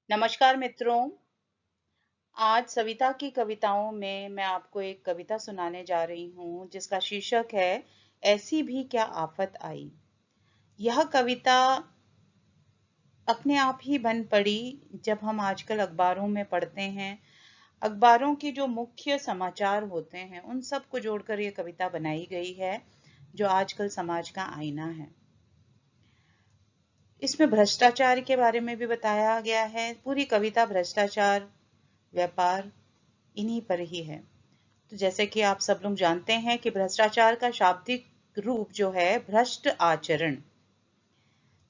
नमस्कार मित्रों। आज सविता की कविताओं में मैं आपको एक कविता सुनाने जा रही हूँ जिसका शीर्षक है ऐसी भी क्या आफत आई। यह कविता अपने आप ही बन पड़ी जब हम आजकल अखबारों में पढ़ते हैं। अखबारों की जो मुख्य समाचार होते हैं उन सब को जोड़कर ये कविता बनाई गई है जो आजकल समाज का आईना है। इसमें भ्रष्टाचार के बारे में भी बताया गया है। पूरी कविता भ्रष्टाचार, व्यापार इन्हीं पर ही है। तो जैसे कि आप सब लोग जानते हैं कि भ्रष्टाचार का शाब्दिक रूप जो है भ्रष्ट आचरण।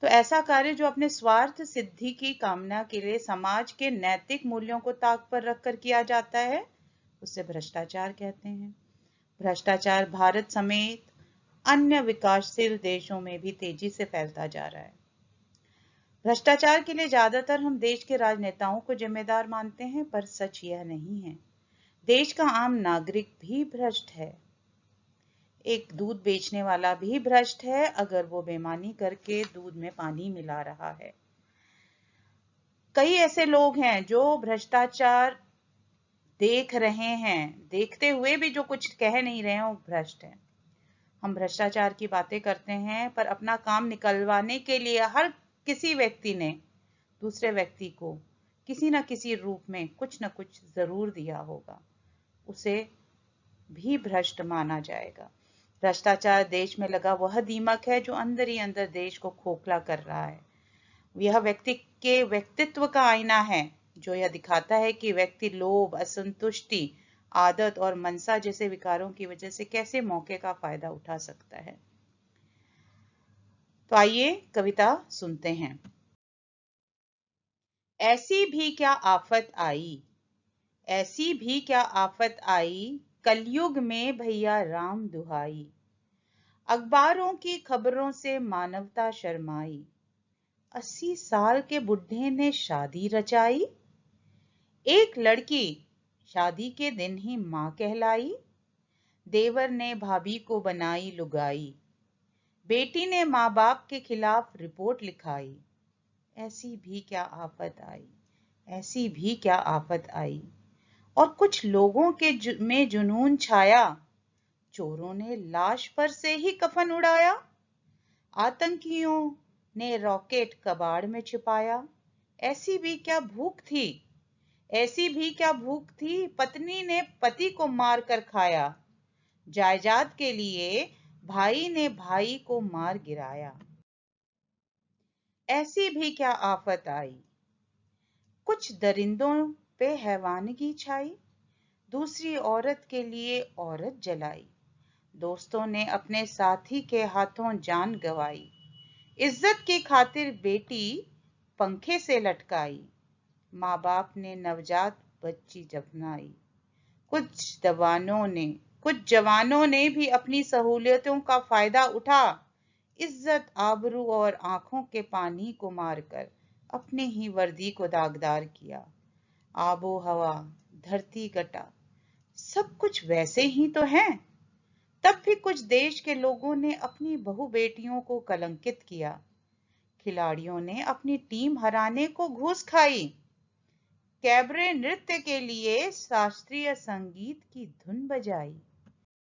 तो ऐसा कार्य जो अपने स्वार्थ सिद्धि की कामना के लिए समाज के नैतिक मूल्यों को ताक पर रखकर किया जाता है उसे भ्रष्टाचार कहते हैं। भ्रष्टाचार भारत समेत अन्य विकासशील देशों में भी तेजी से फैलता जा रहा है। भ्रष्टाचार के लिए ज्यादातर हम देश के राजनेताओं को जिम्मेदार मानते हैं, पर सच यह नहीं है। देश का आम नागरिक भी भ्रष्ट है। एक दूध बेचने वाला भी भ्रष्ट है अगर वो बेईमानी करके दूध में पानी मिला रहा है। कई ऐसे लोग हैं जो भ्रष्टाचार देख रहे हैं, देखते हुए भी जो कुछ कह नहीं रहे हैं वो भ्रष्ट है। हम भ्रष्टाचार की बातें करते हैं पर अपना काम निकलवाने के लिए हर किसी व्यक्ति ने दूसरे व्यक्ति को किसी न किसी रूप में कुछ न कुछ जरूर दिया होगा, उसे भी भ्रष्ट माना जाएगा। भ्रष्टाचार देश में लगा वह दीमक है जो अंदर ही अंदर देश को खोखला कर रहा है। यह व्यक्ति के व्यक्तित्व का आईना है जो यह दिखाता है कि व्यक्ति लोभ, असंतुष्टि, आदत और मनसा जैसे विकारों की वजह से कैसे मौके का फायदा उठा सकता है। तो आइए कविता सुनते हैं। ऐसी भी क्या आफत आई, ऐसी भी क्या आफत आई, कलयुग में भैया राम दुहाई। अखबारों की खबरों से मानवता शर्माई, 80 साल के बुढ़े ने शादी रचाई। एक लड़की शादी के दिन ही मां कहलाई, देवर ने भाभी को बनाई लुगाई। बेटी ने माँ बाप के खिलाफ रिपोर्ट लिखाई। ऐसी भी क्या आफत आई, ऐसी भी क्या आफत आई। और कुछ लोगों के में जुनून छाया, चोरों ने लाश पर से ही कफन उड़ाया। आतंकियों ने रॉकेट कबाड़ में छिपाया। ऐसी भी क्या भूख थी, ऐसी भी क्या भूख थी, पत्नी ने पति को मार कर खाया। जायदाद के लिए भाई ने भाई को मार गिराया। ऐसी भी क्या आफत आई, कुछ दरिंदों पे हैवानगी छाई। दूसरी औरत के लिए औरत जलाई, दोस्तों ने अपने साथी के हाथों जान गंवाई। इज्जत की खातिर बेटी पंखे से लटकाई, माँ बाप ने नवजात बच्ची दफनाई। कुछ जवानों ने भी अपनी सहूलियतों का फायदा उठा, इज्जत, आबरू और आंखों के पानी को मारकर अपने ही वर्दी को दागदार किया। आबो हवा, धरती कटा, सब कुछ वैसे ही तो है। तब भी कुछ देश के लोगों ने अपनी बहु बेटियों को कलंकित किया। खिलाड़ियों ने अपनी टीम हराने को घूस खाई। कैबरे नृत्य के लिए शास्त्रीय संगीत की धुन बजाई।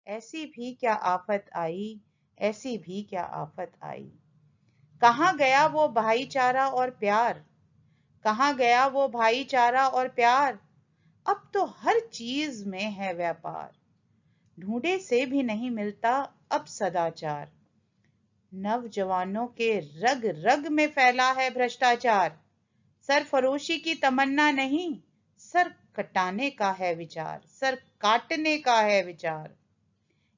ऐसी भी क्या आफत आई, ऐसी भी क्या आफत आई। कहाँ गया वो भाईचारा और प्यार, कहाँ गया वो भाईचारा और प्यार। अब तो हर चीज में है व्यापार, ढूंढे से भी नहीं मिलता अब सदाचार। नौजवानों के रग रग में फैला है भ्रष्टाचार। सरफरोशी की तमन्ना नहीं, सर कटाने का है विचार, सर काटने का है विचार।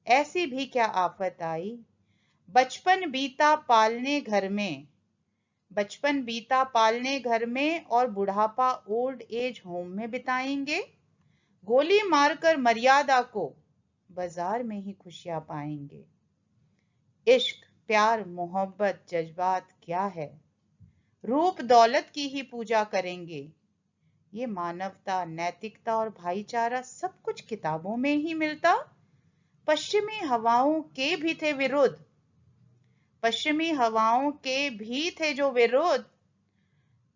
ऐसी भी क्या आफत आई, बचपन बीता पालने घर में, बचपन बीता पालने घर में और बुढ़ापा ओल्ड एज होम में बिताएंगे। गोली मारकर मर्यादा को बाजार में ही खुशियां पाएंगे। इश्क, प्यार, मोहब्बत, जज्बात क्या है, रूप दौलत की ही पूजा करेंगे। ये मानवता, नैतिकता और भाईचारा सब कुछ किताबों में ही मिलता। पश्चिमी हवाओं के भी थे विरोध, पश्चिमी हवाओं के भी थे जो विरोध,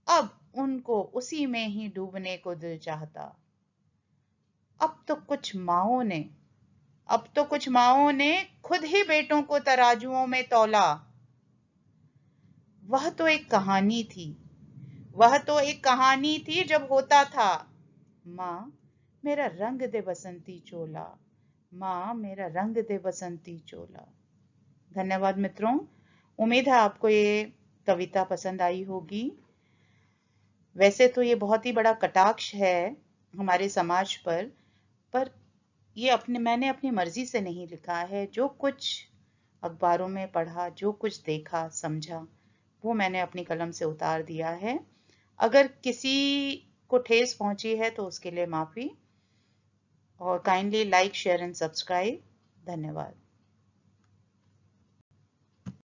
अब उनको उसी में ही डूबने को दिल चाहता। अब तो कुछ माओं ने खुद ही बेटों को तराजुओं में तौला। वह तो एक कहानी थी, वह तो एक कहानी थी जब होता था। माँ मेरा रंग दे बसंती चोला, माँ मेरा रंग दे बसंती चोला। धन्यवाद मित्रों, उम्मीद है आपको ये कविता पसंद आई होगी। वैसे तो ये बहुत ही बड़ा कटाक्ष है हमारे समाज पर ये मैंने अपनी मर्जी से नहीं लिखा है। जो कुछ अखबारों में पढ़ा, जो कुछ देखा समझा, वो मैंने अपनी कलम से उतार दिया है। अगर किसी को ठेस पहुंची है तो उसके लिए माफी। और kindly like, share and subscribe. धन्यवाद।